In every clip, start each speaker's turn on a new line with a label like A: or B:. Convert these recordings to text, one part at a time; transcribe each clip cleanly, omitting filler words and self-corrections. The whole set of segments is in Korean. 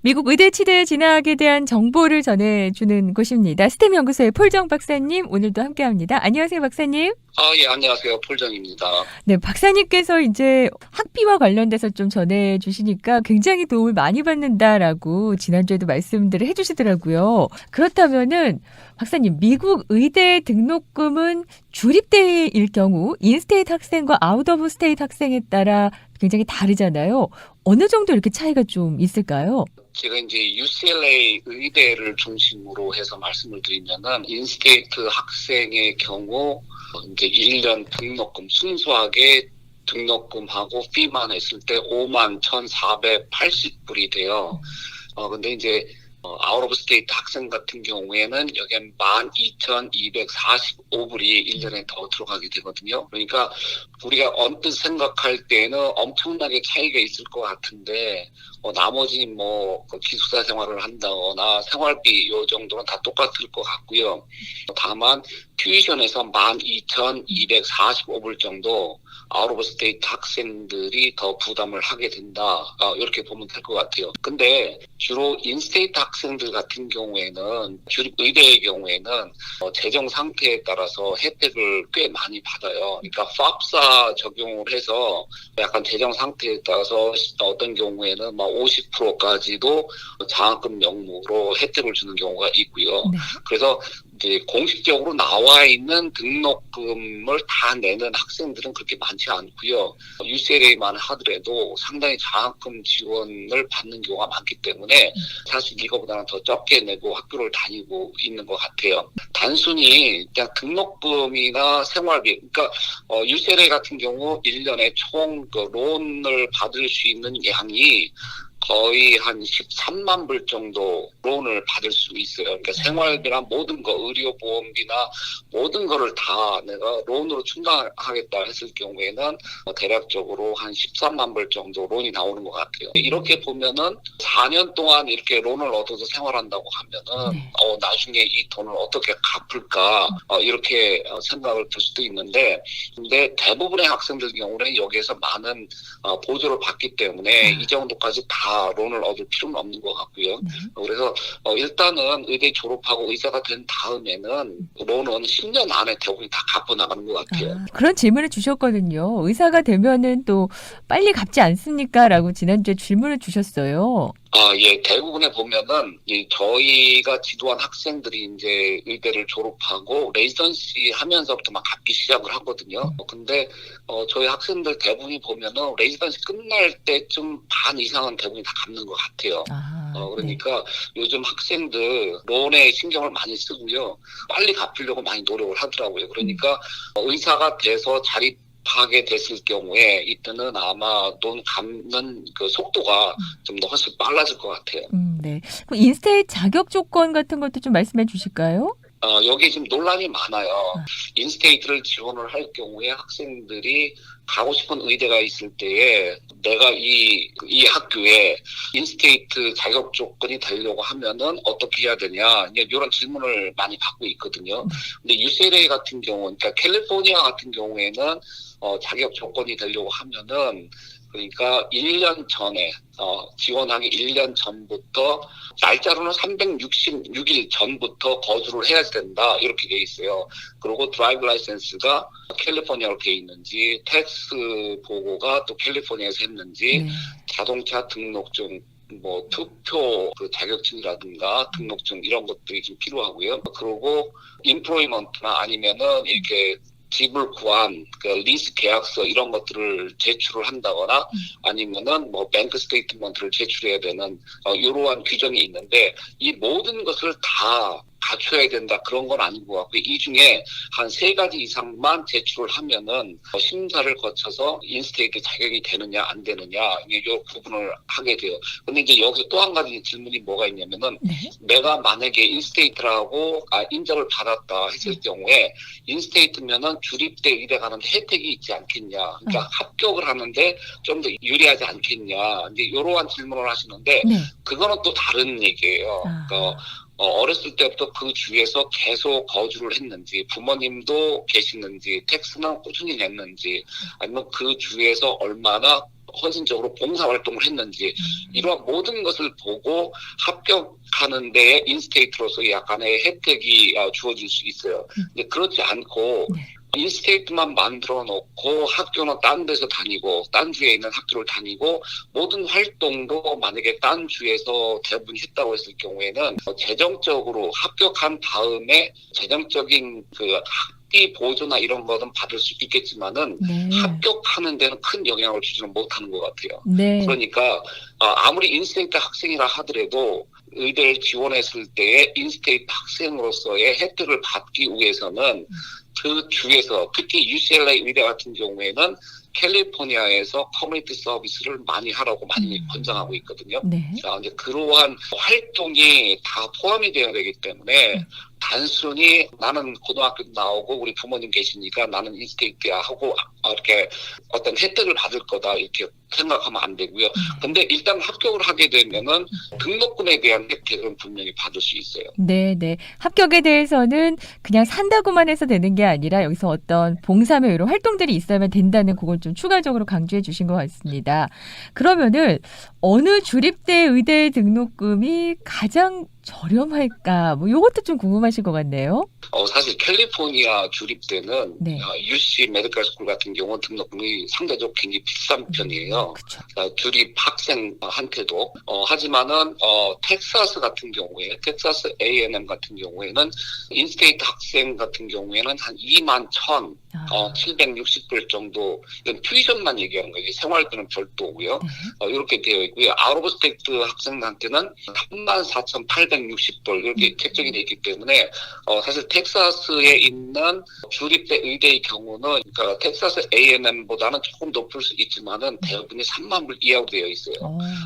A: 미국 의대 치대 진학에 대한 정보를 전해주는 곳입니다. 스템 연구소의 폴정 박사님 오늘도 함께합니다. 안녕하세요, 박사님.
B: 예, 안녕하세요. 폴정입니다.
A: 네, 박사님께서 이제 학비와 관련돼서 좀 전해주시니까 굉장히 도움을 많이 받는다라고 지난주에도 말씀들을 해주시더라고요. 그렇다면은 박사님, 미국 의대 등록금은 주립대일 경우 인스테이트 학생과 아웃 오브 스테이트 학생에 따라 굉장히 다르잖아요. 어느 정도 이렇게 차이가 좀 있을까요?
B: 제가 이제 UCLA 의대를 중심으로 해서 말씀을 드리면은 인스테이트 학생의 경우 이제 1년 등록금 순수하게 등록금하고 피만 했을 때 51,480불이 돼요. 근데 이제 아웃 오브 스테이트 학생 같은 경우에는 여기엔 12,245불이 1년에 더 들어가게 되거든요. 그러니까 우리가 언뜻 생각할 때는 엄청나게 차이가 있을 것 같은데 나머지 그 기숙사 생활을 한다거나 생활비 요 정도는 다 똑같을 것 같고요. 다만 튜이션에서 12,245불 정도 아웃 오브 스테이트 학생들이 더 부담을 하게 된다. 이렇게 보면 될 것 같아요. 근데 주로 인스테이트 학생들 같은 경우에는 주립 의대의 경우에는 재정 상태에 따라서 혜택을 꽤 많이 받아요. 그러니까 FAFSA 적용을 해서 약간 재정 상태에 따라서 어떤 경우에는 50%까지도 장학금 명목으로 혜택을 주는 경우가 있고요.
A: 네.
B: 그래서 이제 공식적으로 나와 있는 등록금을 다 내는 학생들은 그렇게 많지 않고요. UCLA만 하더라도 상당히 장학금 지원을 받는 경우가 많기 때문에 사실 이거보다는 더 적게 내고 학교를 다니고 있는 것 같아요. 단순히 그냥 등록금이나 생활비, 그러니까 UCLA 같은 경우 1년에 총 그 론을 받을 수 있는 양이 거의 한 13만 불 정도 론을 받을 수 있어요. 그러니까 생활비나 모든 거, 의료보험비나 모든 거를 다 내가 론으로 충당하겠다 했을 경우에는 대략적으로 한 13만 불 정도 론이 나오는 것 같아요. 이렇게 보면은 4년 동안 이렇게 론을 얻어서 생활한다고 하면은 나중에 이 돈을 어떻게 갚을까 이렇게 생각을 들 수도 있는데, 근데 대부분의 학생들 경우는 여기에서 많은 보조를 받기 때문에 이 정도까지 다 론을 얻을 필요는 없는 것 같고요. 그래서 일단은 의대 졸업하고 의사가 된 다음에는 론은 10년 안에 대부분 다 갚아 나가는 것 같아요.
A: 그런 질문을 주셨거든요. 의사가 되면은 또 빨리 갚지 않습니까? 라고 지난주에 질문을 주셨어요.
B: 예, 대부분에 보면은 저희가 지도한 학생들이 이제 의대를 졸업하고 레지던시 하면서부터 막 갚기 시작을 하거든요. 근데 저희 학생들 대부분이 보면은 레지던시 끝날 때쯤 반 이상은 대부분이 다 갚는 것 같아요. 그러니까 요즘 학생들 론에 신경을 많이 쓰고요. 빨리 갚으려고 많이 노력을 하더라고요. 그러니까 의사가 돼서 하게 됐을 경우에 이때는 아마 돈 갚는 그 속도가 좀 더 훨씬 빨라질 것 같아요.
A: 네. 그럼 인스테이트 자격 조건 같은 것도 좀 말씀해 주실까요?
B: 여기 지금 논란이 많아요. 인스테이트를 지원을 할 경우에 학생들이 가고 싶은 의대가 있을 때에 내가 이 학교에 인스테이트 자격 조건이 되려고 하면은 어떻게 해야 되냐, 이런 질문을 많이 받고 있거든요. 근데 UCLA 같은 경우, 그러니까 캘리포니아 같은 경우에는 자격 조건이 되려고 하면은 그러니까 1년 전에 지원하기 1년 전부터 날짜로는 366일 전부터 거주를 해야 된다 이렇게 돼 있어요. 그리고 드라이브 라이센스가 캘리포니아로 돼 있는지, 텍스 보고가 또 캘리포니아에서 했는지, 자동차 등록증, 투표 그 자격증이라든가 등록증 이런 것들이 좀 필요하고요. 그리고 인플로이먼트나 아니면은 이렇게 집을 구한 그 리스 계약서 이런 것들을 제출을 한다거나 아니면은 뱅크 스테이트먼트를 제출해야 되는 이러한 규정이 있는데, 이 모든 것을 다 갖춰야 된다 그런 건 아닌 것 같고, 이 중에 한 3가지 이상만 제출을 하면은 심사를 거쳐서 인스테이트 자격이 되느냐 안 되느냐 이 구분을 하게 돼요. 근데 이제 여기서 또 한 가지 질문이 뭐가 있냐면은 내가 만약에 인스테이트라고 인정을 받았다 했을 경우에 인스테이트면은 주립대 의대 가는데 혜택이 있지 않겠냐, 그러니까 합격을 하는데 좀 더 유리하지 않겠냐, 이제 이러한 질문을 하시는데 그거는 또 다른 얘기예요. 그러니까 어렸을 때부터 그 주에서 계속 거주를 했는지, 부모님도 계시는지, 텍스는 꾸준히 냈는지, 아니면 그 주에서 얼마나 헌신적으로 봉사활동을 했는지 이러한 모든 것을 보고 합격하는 데에 인스테이트로서의 약간의 혜택이 주어질 수 있어요. 근데 그렇지 않고
A: 네.
B: 인스테이트만 만들어 놓고 학교는 딴 데서 다니고 딴 주에 있는 학교를 다니고 모든 활동도 만약에 딴 주에서 대부분 했다고 했을 경우에는 재정적으로 합격한 다음에 재정적인 그 학비 보조나 이런 거는 받을 수 있겠지만은
A: 네.
B: 합격하는 데는 큰 영향을 주지는 못하는 것 같아요.
A: 네.
B: 그러니까 아무리 인스테이트 학생이라 하더라도 의대를 지원했을 때에 인스테이트 학생으로서의 혜택을 받기 위해서는 그 주에서 특히 UCLA 의대 같은 경우에는 캘리포니아에서 커뮤니티 서비스를 많이 하라고 많이 권장하고 있거든요.
A: 네.
B: 자, 이제 그러한 활동이 다 포함이 되어야 되기 때문에 단순히 나는 고등학교 나오고 우리 부모님 계시니까 나는 인스테이트야 하고 이렇게 어떤 혜택을 받을 거다 이렇게 생각하면 안 되고요. 근데 일단 합격을 하게 되면은 등록금에 대한 혜택은 분명히 받을 수 있어요.
A: 네, 네. 합격에 대해서는 그냥 산다고만 해서 되는 게 아니라 여기서 어떤 봉사며 이런 활동들이 있어야만 된다는 그걸 좀 추가적으로 강조해 주신 것 같습니다. 그러면은 어느 주립대 의대 등록금이 가장 저렴할까? 뭐 이것도 좀 궁금하실 것 같네요.
B: 사실 캘리포니아 주립대는
A: 네.
B: UC 메디컬 스쿨 같은 경우는 등록금이 상대적으로 굉장히 비싼 편이에요.
A: 그렇죠.
B: 주립 학생한테도 하지만은 텍사스 같은 경우에 텍사스 A&M 같은 경우에는 인스테이트 학생 같은 경우에는 한 21,760불 정도 이건 튜이션만 얘기하는 거예요. 생활비는 별도고요.
A: 네.
B: 이렇게 되어 있고요. 아웃 오브 스테이트 학생한테는 34,860불 이렇게 책정이 되어 있기 때문에 사실 텍사스에 있는 주립대 의대의 경우는 그러니까 텍사스 A&M보다는 조금 높을 수 있지만은 대부분이 3만 불 이하로 되어 있어요.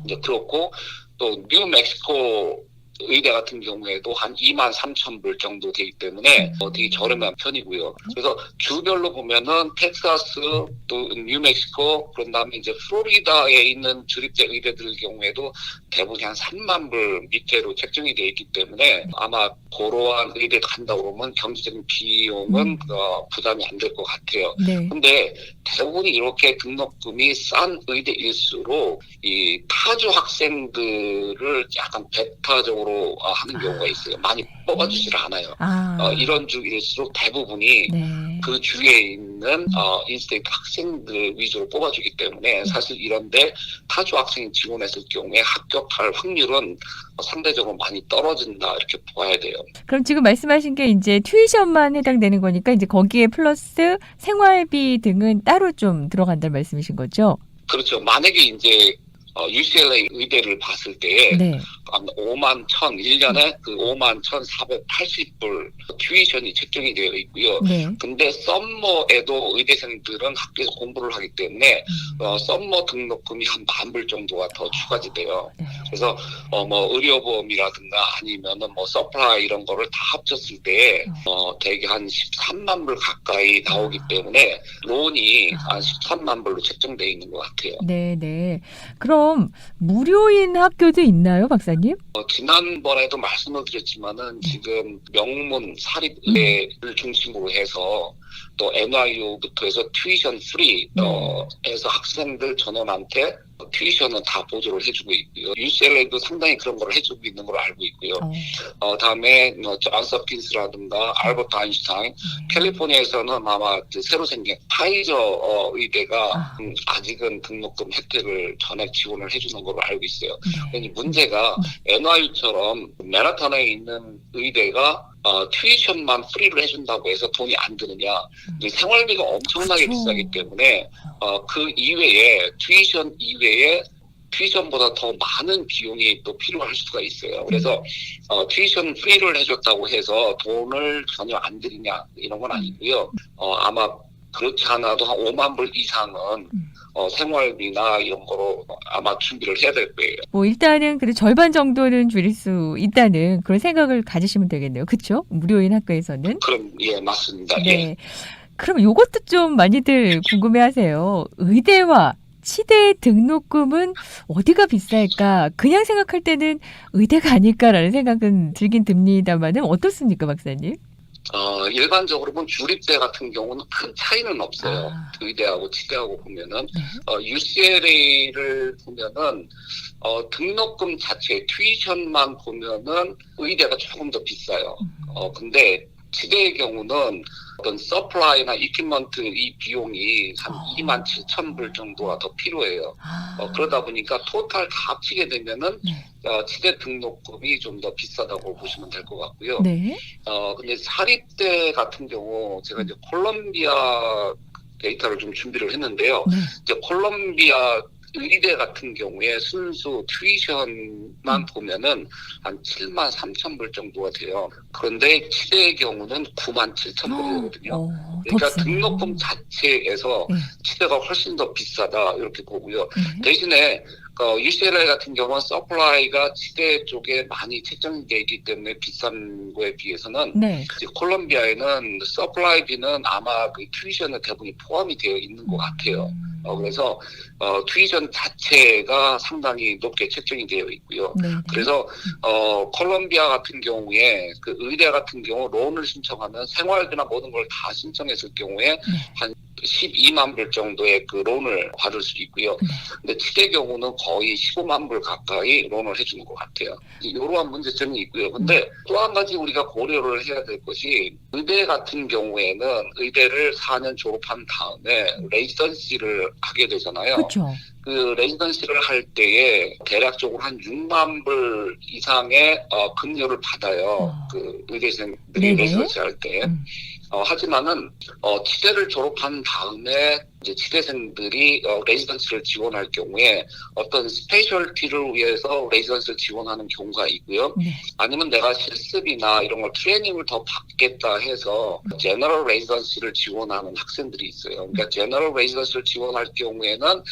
B: 이제 그렇고 또 뉴멕시코 의대 같은 경우에도 한 23,000불 정도 되기 때문에 되게 저렴한 편이고요. 그래서 주별로 보면은 텍사스 또 뉴멕시코 그런 다음에 이제 플로리다에 있는 주립대 의대들 경우에도 대부분 한 3만 불 밑으로 책정이 되어 있기 때문에 아마 그러한 의대 간다 그러면 경제적인 비용은 부담이 안 될 것 같아요.
A: 네.
B: 근데 대부분이 이렇게 등록금이 싼 의대일수록 이 타주 학생들을 약간 배타적으로 하는 경우가 있어요. 많이 뽑아주질 않아요. 이런 주일수록 대부분이
A: 네.
B: 그 주에 있는 인스테이트 학생들 위주로 뽑아주기 때문에 사실 이런데 타주 학생이 지원했을 경우에 합격할 확률은 상대적으로 많이 떨어진다 이렇게 봐야 돼요.
A: 그럼 지금 말씀하신 게 이제 튜이션만 해당되는 거니까 이제 거기에 플러스 생활비 등은 따로 좀 들어간다는 말씀이신 거죠?
B: 그렇죠. 만약에 이제 UCLA 의대를 봤을 때에
A: 네.
B: 1년에 그 51,480불 튜이션이 책정이 되어 있고요.
A: 네.
B: 근데 썸머에도 의대생들은 학교에서 공부를 하기 때문에 썸머 등록금이 한 10,000불 정도가 더 추가돼요.
A: 네.
B: 그래서 뭐 의료보험이라든가 아니면은 뭐 서프라이 이런 거를 다 합쳤을 때 대개 한 13만 불 가까이 나오기 때문에 론이 한 13만 불로 책정되어 있는 것 같아요.
A: 네, 네. 그럼 무료인 학교도 있나요, 박사님?
B: 지난번에도 말씀을 드렸지만은 지금 명문 사립의대를 중심으로 해서 또 NYU부터 해서 튜이션 프리 해서 학생들 전원한테 튜이션은 다 보조를 해주고 있고요. UCLA도 상당히 그런 걸 해주고 있는 걸로 알고 있고요. 다음에 존스 홉킨스라든가 알버트 아인슈타인, 캘리포니아에서는 아마 새로 생긴 파이저 의대가 아직은 등록금 혜택을 전액 지원을 해주는 걸로 알고 있어요. 그러니 문제가 NYU처럼 맨하탄에 있는 의대가 튜이션만 프리를 해준다고 해서 돈이 안 드느냐. 생활비가 엄청나게 비싸기 때문에 그 이외에 튜이션 이외에 튜이션보다 더 많은 비용이 또 필요할 수가 있어요. 그래서 튜이션 프리를 해줬다고 해서 돈을 전혀 안 드리냐 이런 건 아니고요. 아마 그렇지 않아도 한 5만 불 이상은 생활비나 이런 거로 아마 준비를 해야 될 거예요.
A: 뭐 일단은 그래도 절반 정도는 줄일 수 있다는 그런 생각을 가지시면 되겠네요. 그렇죠? 무료인 학교에서는.
B: 그럼 예 맞습니다.
A: 네.
B: 예.
A: 그럼 요것도 좀 많이들 궁금해하세요. 의대와 치대 등록금은 어디가 비쌀까? 그냥 생각할 때는 의대가 아닐까라는 생각은 들긴 듭니다만은 어떻습니까, 박사님?
B: 일반적으로 보면 주립대 같은 경우는 큰 차이는 없어요.
A: 아.
B: 의대하고 치대하고 보면은.
A: 네.
B: UCLA를 보면은, 등록금 자체, 튜이션만 보면은 의대가 조금 더 비싸요. 근데 치대의 경우는 어떤 서플라이나 이퀴먼트 이 비용이 한 2만 7천 불 정도가 더 필요해요.
A: 아.
B: 그러다 보니까 토탈 다 합치게 되면은
A: 네.
B: 치대 등록금이 좀 더 비싸다고 보시면 될 것 같고요.
A: 네.
B: 근데 사립대 같은 경우 제가 이제 콜롬비아 데이터를 좀 준비를 했는데요.
A: 네.
B: 이제 콜롬비아 의대 같은 경우에 순수 튜이션만 보면은 한 7만 3천 불 정도가 돼요. 그런데 치대의 경우는 9만 7천 불이거든요.
A: 더
B: 그러니까
A: 비싸네요.
B: 등록금 자체에서
A: 네.
B: 치대가 훨씬 더 비싸다 이렇게 보고요.
A: 네.
B: 대신에 UCLA 같은 경우는 서플라이가 치대 쪽에 많이 책정되어 있기 때문에 비싼 거에 비해서는
A: 네.
B: 이제 콜롬비아에는 서플라이비는 아마 그 튜이션에 대부분이 포함이 되어 있는 것 같아요. 그래서 튜이션 자체가 상당히 높게 책정이 되어 있고요.
A: 네.
B: 그래서 콜롬비아 같은 경우에 그 의대 같은 경우 론을 신청하면 생활비나 모든 걸 다 신청했을 경우에 한 12만 불 정도의 그 론을 받을 수 있고요. 근데 치대 경우는 거의 15만 불 가까이 론을 해주는 것 같아요. 이러한 문제점이 있고요. 근데 또 한 가지 우리가 고려를 해야 될 것이 의대 같은 경우에는 의대를 4년 졸업한 다음에 레지던시를 하게 되잖아요.
A: 그렇죠.
B: 그 레지던시를 할 때에 대략적으로 한 6만 불 이상의 급료를 받아요. 그 의대생들이
A: 네네.
B: 레지던시 할 때. 하지만은 치대를 졸업한 다음에 이제 치대생들이 레지던시를 지원할 경우에 어떤 스페셜티를 위해서 레지던시를 지원하는 경우가 있고요.
A: 네.
B: 아니면 내가 실습이나 이런 걸 트레이닝을 더 받겠다 해서 제너럴 레지던시를 지원하는 학생들이 있어요. 그러니까 제너럴 레지던시를 지원할 경우에는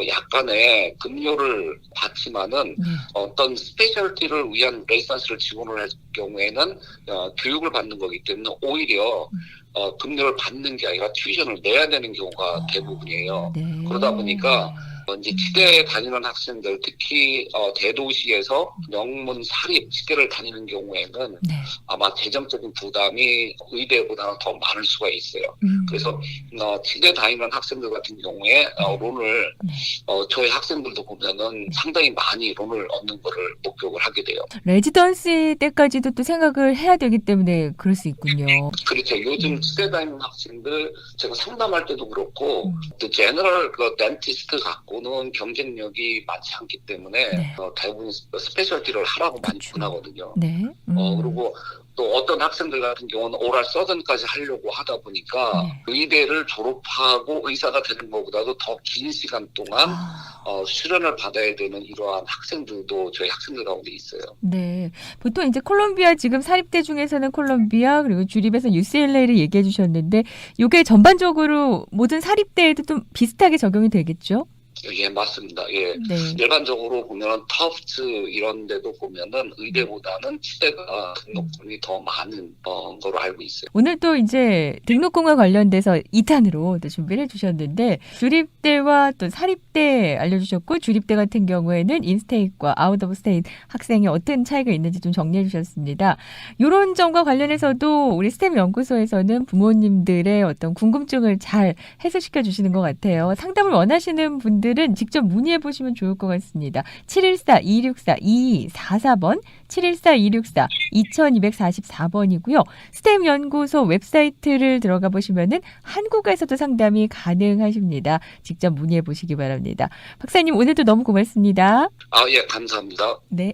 B: 약간의 급료를 받지만은
A: 네.
B: 어떤 스페셜티를 위한 레지던시를 지원을 할 경우에는 교육을 받는 거기 때문에 오히려 급료를 받는 게 아니라 튜이션을 내야 되는 경우가 대부분이에요.
A: 네.
B: 그러다 보니까 이제 치대에 다니는 학생들, 특히 대도시에서 명문 사립 치대를 다니는 경우에는
A: 네.
B: 아마 재정적인 부담이 의대보다는 더 많을 수가 있어요. 그래서 치대 다니는 학생들 같은 경우에 론을 저희 학생들도 보면은 상당히 많이 론을 얻는 거를 목격을 하게 돼요.
A: 레지던시 때까지도 또 생각을 해야 되기 때문에 그럴 수 있군요.
B: 그렇죠. 요즘 치대 다니는 학생들 제가 상담할 때도 그렇고 또 제너럴 덴티스트 갖고는 경쟁력이 많지 않기 때문에
A: 네.
B: 대부분 스페셜티를 하라고 많이
A: 그렇죠.
B: 권하거든요.
A: 네.
B: 그리고 또 어떤 학생들 같은 경우는 오랄 서든까지 하려고 하다 보니까 의대를 졸업하고 의사가 되는 것보다도 더 긴 시간 동안 수련을 받아야 되는 이러한 학생들도 저희 학생들 가운데 있어요.
A: 네. 보통 이제 콜롬비아 지금 사립대 중에서는 콜롬비아 그리고 주립에서 UCLA를 얘기해 주셨는데 이게 전반적으로 모든 사립대에도 좀 비슷하게 적용이 되겠죠?
B: 예, 맞습니다. 예.
A: 네.
B: 일반적으로 보면 터프트 이런 데도 보면은 의대보다는 치대가 등록금이 더 많은 거로 알고 있어요.
A: 오늘 또 이제 등록금과 관련돼서 2탄으로 또 준비를 해주셨는데 주립대와 또 사립대 알려주셨고 주립대 같은 경우에는 인스테이트과 아웃 오브 스테이트 학생이 어떤 차이가 있는지 좀 정리해 주셨습니다. 이런 점과 관련해서도 우리 스템 연구소에서는 부모님들의 어떤 궁금증을 잘 해소시켜 주시는 것 같아요. 상담을 원하시는 분들은 직접 문의해 보시면 좋을 것 같습니다. 714-264-2244번 714-264-2244번이고요. 스템 연구소 웹사이트를 들어가 보시면은 한국에서도 상담이 가능하십니다. 직접 문의해 보시기 바랍니다. 박사님 오늘도 너무 고맙습니다.
B: 예, 감사합니다.
A: 네.